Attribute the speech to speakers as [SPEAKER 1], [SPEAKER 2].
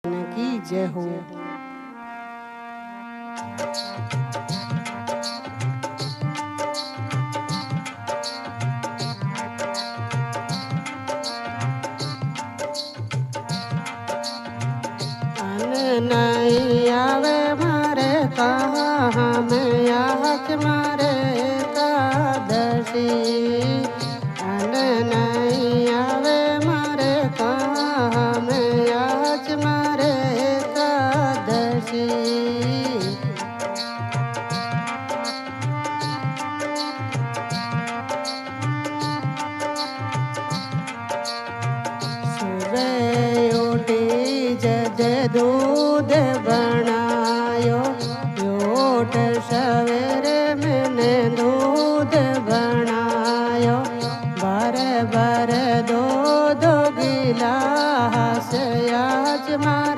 [SPEAKER 1] की जय हो। नहीं आवे मारे कहाँ में आज मारे एकादशी। नहीं आवे मारे कहाँ में आज मारे एकादशी। सुबह उठी जद दूध